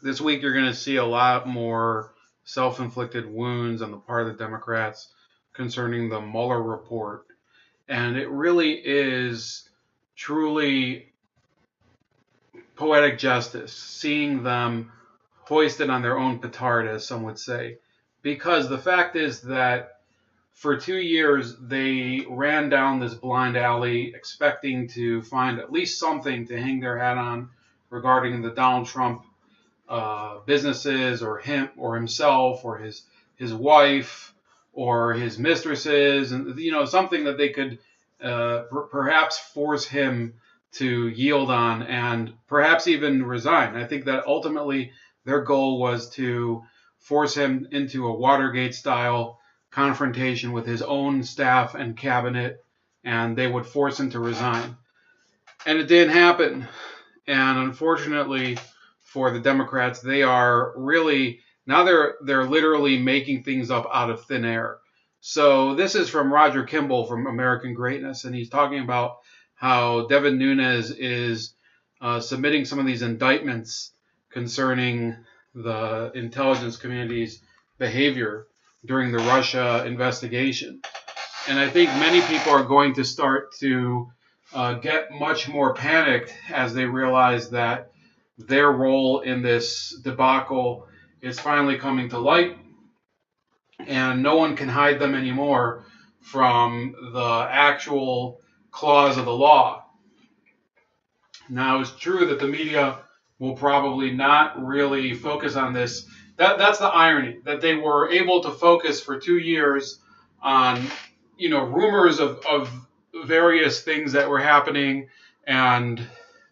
this week you're going to see a lot more self-inflicted wounds on the part of the Democrats concerning the Mueller report. And it really is truly poetic justice seeing them hoisted on their own petard, as some would say. Because the fact is that for 2 years they ran down this blind alley expecting to find at least something to hang their hat on regarding the Donald Trump businesses, or him or himself or his wife or his mistresses, and something that they could perhaps force him to yield on and perhaps even resign. I think that ultimately their goal was to force him into a Watergate style confrontation with his own staff and cabinet, and they would force him to resign. And it didn't happen. And unfortunately for the Democrats, they are really now they're literally making things up out of thin air. So this is from Roger Kimball from American Greatness, and he's talking about how Devin Nunes is submitting some of these indictments concerning the intelligence community's behavior during the Russia investigation. And I think many people are going to start to get much more panicked as they realize that their role in this debacle is finally coming to light, and no one can hide them anymore from the actual clause of the law. Now, it's true that the media will probably not really focus on this. That's the irony, that they were able to focus for 2 years on, rumors of various things that were happening, and,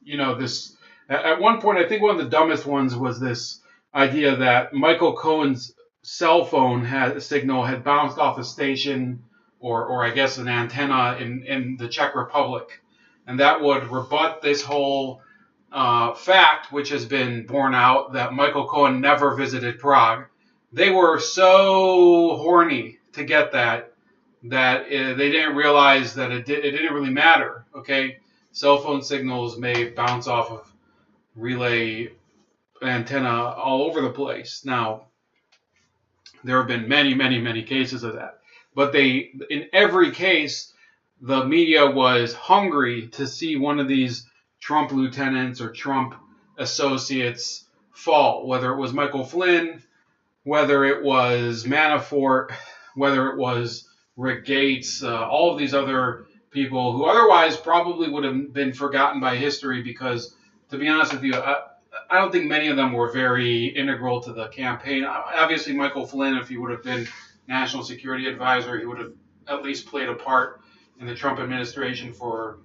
this. At one point, I think one of the dumbest ones was this idea that Michael Cohen's cell phone signal had bounced off a station, or I guess an antenna in the Czech Republic. And that would rebut this whole fact, which has been borne out, that Michael Cohen never visited Prague. They were so horny to get that they didn't realize that it didn't really matter. Okay, cell phone signals may bounce off of relay antenna all over the place. Now, there have been many, many, many cases of that. But in every case, the media was hungry to see one of these Trump lieutenants or Trump associates fall, whether it was Michael Flynn, whether it was Manafort, whether it was Rick Gates, all of these other people who otherwise probably would have been forgotten by history because, to be honest with you, I don't think many of them were very integral to the campaign. Obviously, Michael Flynn, if he would have been national security advisor, he would have at least played a part in the Trump administration for,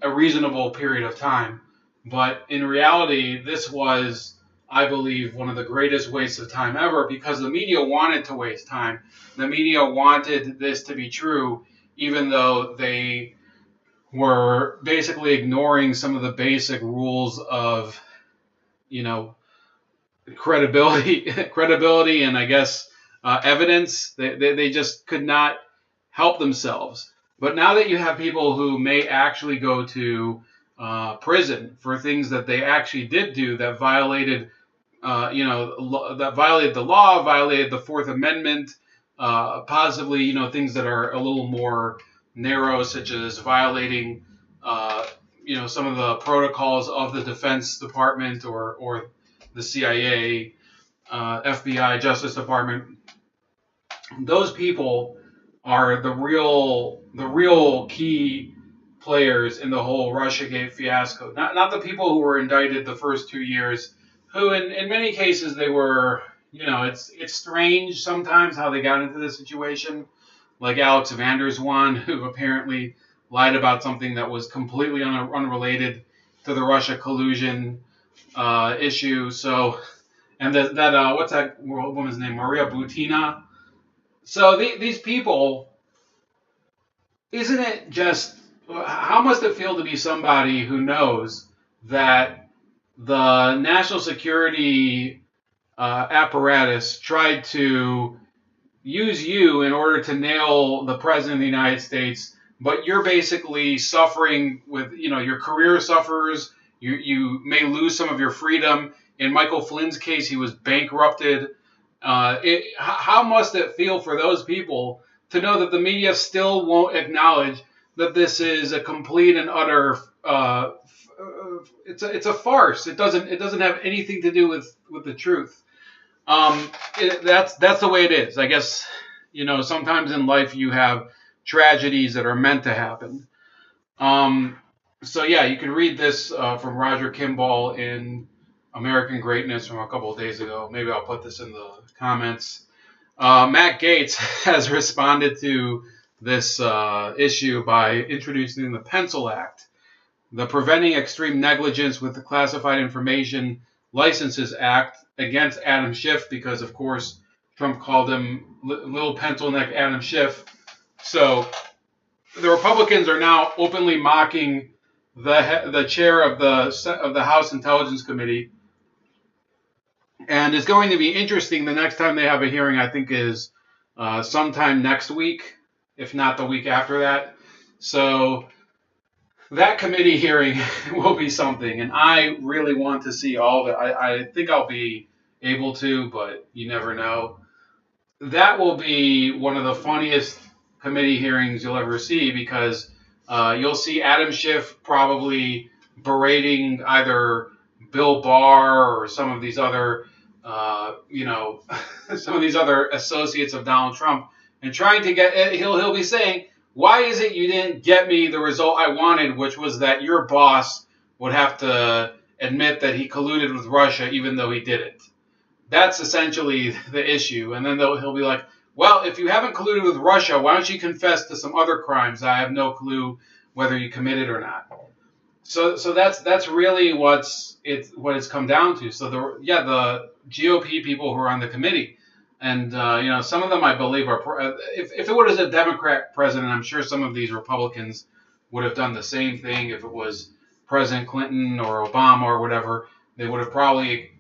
a reasonable period of time. But in reality, this was, I believe, one of the greatest wastes of time ever, because the media wanted to waste time. The media wanted this to be true, even though they were basically ignoring some of the basic rules of, credibility and, I guess, evidence. They just could not help themselves. But now that you have people who may actually go to prison for things that they actually did do that violated, that violated the law, violated the Fourth Amendment, possibly, things that are a little more narrow, such as violating, some of the protocols of the Defense Department or the CIA, FBI, Justice Department. Those people are the real key players in the whole Russiagate fiasco. Not the people who were indicted the first 2 years, who in many cases they were, it's strange sometimes how they got into this situation. Like Alex Vander's one, who apparently lied about something that was completely unrelated to the Russia collusion issue. So, and that what's that woman's name? Maria Butina. So these people, isn't it just, how must it feel to be somebody who knows that the national security apparatus tried to use you in order to nail the president of the United States, but you're basically suffering with, your career suffers, you may lose some of your freedom In Michael Flynn's case, he was bankrupted. How must it feel for those people to know that the media still won't acknowledge that this is a complete and utter it's a farce. It doesn't have anything to do with the truth. That's the way it is. I guess, sometimes in life you have tragedies that are meant to happen. So yeah, you can read this from Roger Kimball in American Greatness from a couple of days ago. Maybe I'll put this in the comments. Matt Gaetz has responded to this issue by introducing the Pencil Act, the Preventing Extreme Negligence with the Classified Information Licenses Act, against Adam Schiff, because of course Trump called him Little Pencil Neck Adam Schiff. So the Republicans are now openly mocking the chair of the House Intelligence Committee. And it's going to be interesting. The next time they have a hearing, I think, is sometime next week, if not the week after that. So that committee hearing will be something. And I really want to see all of it. I think I'll be able to, but you never know. That will be one of the funniest committee hearings you'll ever see, because you'll see Adam Schiff probably berating either Bill Barr or some of these other, some of these other associates of Donald Trump, and trying to get. He'll be saying, "Why is it you didn't get me the result I wanted, which was that your boss would have to admit that he colluded with Russia, even though he didn't?" That's essentially the issue. And then he'll be like, "Well, if you haven't colluded with Russia, why don't you confess to some other crimes I have no clue whether you committed or not?" So that's really what it's come down to. So the GOP people who are on the committee, and some of them I believe are. If it was a Democrat president, I'm sure some of these Republicans would have done the same thing. If it was President Clinton or Obama or whatever, they would have probably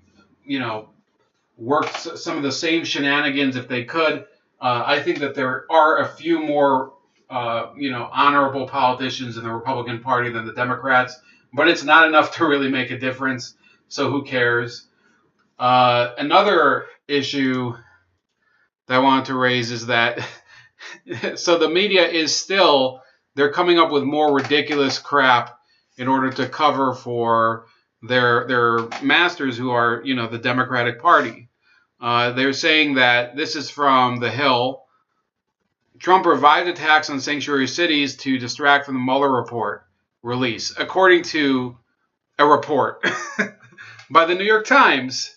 worked some of the same shenanigans if they could. I think that there are a few more, honorable politicians in the Republican Party than the Democrats, but it's not enough to really make a difference. So who cares? Another issue that I wanted to raise is that so the media is still, they're coming up with more ridiculous crap in order to cover for their masters, who are, the Democratic Party. They're saying that, this is from The Hill, Trump revived attacks on sanctuary cities to distract from the Mueller Report release, according to a report by the New York Times.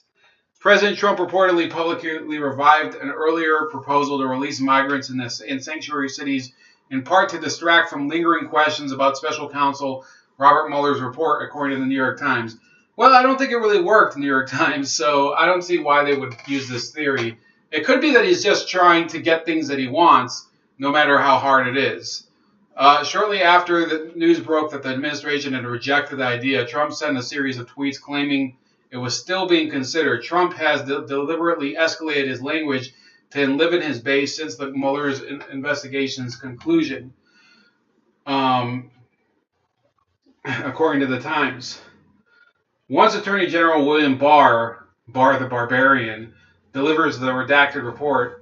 President Trump reportedly publicly revived an earlier proposal to release migrants in sanctuary cities, in part to distract from lingering questions about special counsel Robert Mueller's report, according to the New York Times. Well, I don't think it really worked, New York Times, so I don't see why they would use this theory. It could be that he's just trying to get things that he wants, no matter how hard it is. Shortly after the news broke that the administration had rejected the idea, Trump sent a series of tweets claiming it was still being considered. Trump has deliberately escalated his language to enliven his base since the Mueller's investigation's conclusion, according to the Times. Once Attorney General William Barr the Barbarian, delivers the redacted report,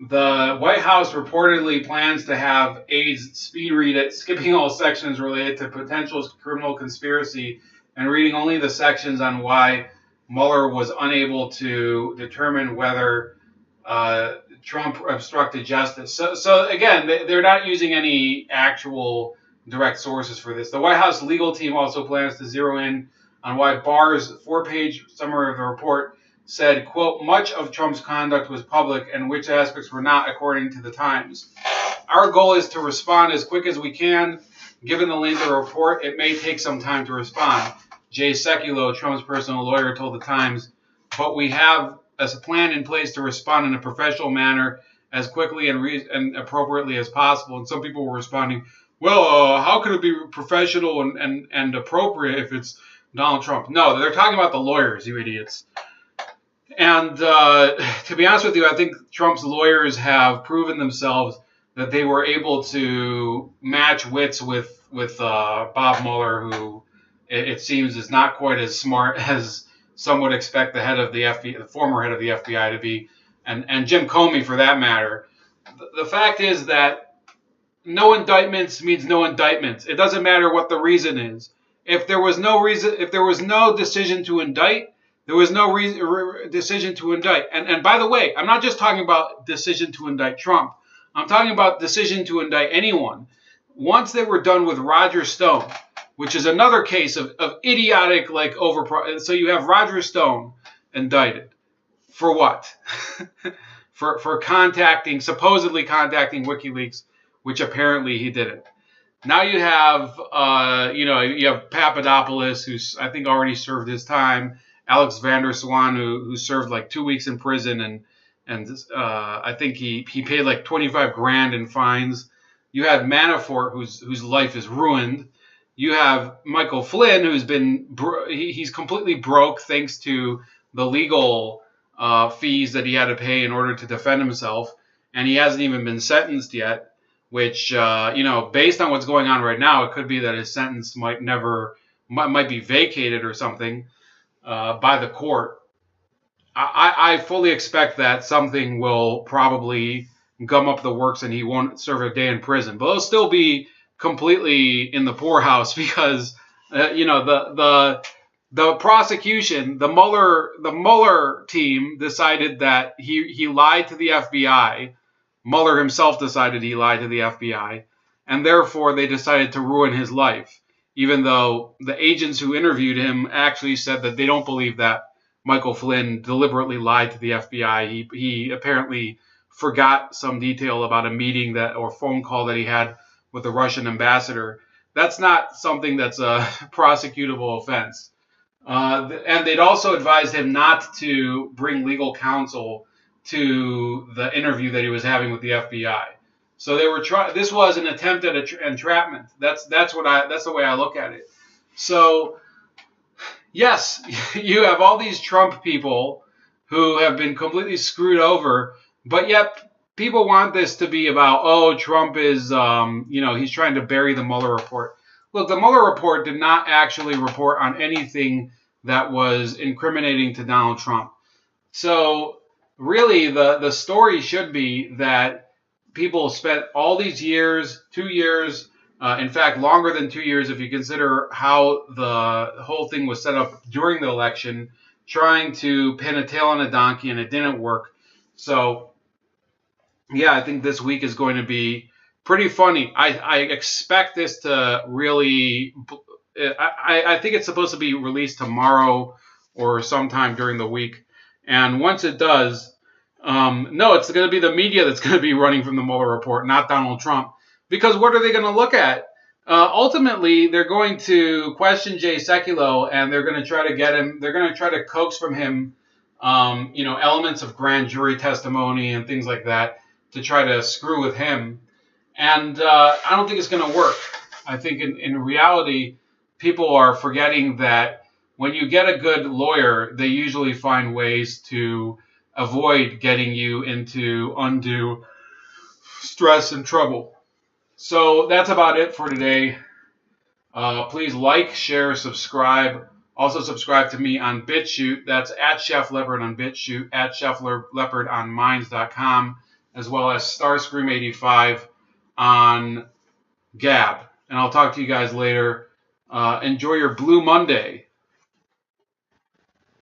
the White House reportedly plans to have aides speed read it, skipping all sections related to potential criminal conspiracy and reading only the sections on why Mueller was unable to determine whether Trump obstructed justice. So again, they're not using any actual direct sources for this. The White House legal team also plans to zero in on why Barr's 4-page summary of the report said, quote, much of Trump's conduct was public and which aspects were not, according to the Times. Our goal is to respond as quick as we can. Given the length of the report, it may take some time to respond. Jay Sekulow, Trump's personal lawyer, told the Times, but we have a plan in place to respond in a professional manner as quickly and appropriately as possible. And some people were responding, well, how could it be professional and appropriate if it's Donald Trump? No, they're talking about the lawyers, you idiots. And to be honest with you, I think Trump's lawyers have proven themselves that they were able to match wits with Bob Mueller, who it seems is not quite as smart as some would expect the head of the FBI, the former head of the FBI, to be, and Jim Comey for that matter. The fact is that no indictments means no indictments. It doesn't matter what the reason is. If there was no reason, if there was no decision to indict, there was no decision to indict. And by the way, I'm not just talking about decision to indict Trump. I'm talking about decision to indict anyone. Once they were done with Roger Stone, which is another case of idiotic, like, so you have Roger Stone indicted. For what? for supposedly contacting WikiLeaks, which apparently he didn't. Now you have, you have Papadopoulos, who's, I think, already served his time. Alex Vander Swan, who served like 2 weeks in prison, and I think he paid like 25 grand in fines. You have Manafort, whose life is ruined. You have Michael Flynn, who's been he's completely broke thanks to the legal fees that he had to pay in order to defend himself, and he hasn't even been sentenced yet. Which based on what's going on right now, it could be that his sentence might be vacated or something by the court. I fully expect that something will probably gum up the works and he won't serve a day in prison, but he'll still be completely in the poorhouse because the prosecution, the Mueller team decided that he lied to the FBI. Mueller himself decided he lied to the FBI, and therefore they decided to ruin his life, even though the agents who interviewed him actually said that they don't believe that Michael Flynn deliberately lied to the FBI. He apparently forgot some detail about a meeting or phone call that he had with the Russian ambassador. That's not something that's a prosecutable offense. And they'd also advised him not to bring legal counsel to the interview that he was having with the FBI. So they were this was an attempt at entrapment. That's the way I look at it. So yes, you have all these Trump people who have been completely screwed over, but yet people want this to be about, Trump is he's trying to bury the Mueller report. Look, the Mueller report did not actually report on anything that was incriminating to Donald Trump. So really, the story should be that people spent all these years, 2 years, in fact, longer than 2 years if you consider how the whole thing was set up during the election, trying to pin a tail on a donkey, and it didn't work. So, yeah, I think this week is going to be pretty funny. I expect this to really... I think it's supposed to be released tomorrow or sometime during the week. And once it does, it's going to be the media that's going to be running from the Mueller report, not Donald Trump. Because what are they going to look at? Ultimately, they're going to question Jay Sekulow, and they're going to try to get him. They're going to try to coax from him, elements of grand jury testimony and things like that to try to screw with him. And I don't think it's going to work. I think in reality, people are forgetting that when you get a good lawyer, they usually find ways to avoid getting you into undue stress and trouble. So that's about it for today. Please like, share, subscribe. Also subscribe to me on BitChute. That's at Chef Leopard on BitChute, at Chef Leopard on Minds.com, as well as Starscream85 on Gab. And I'll talk to you guys later. Enjoy your Blue Monday.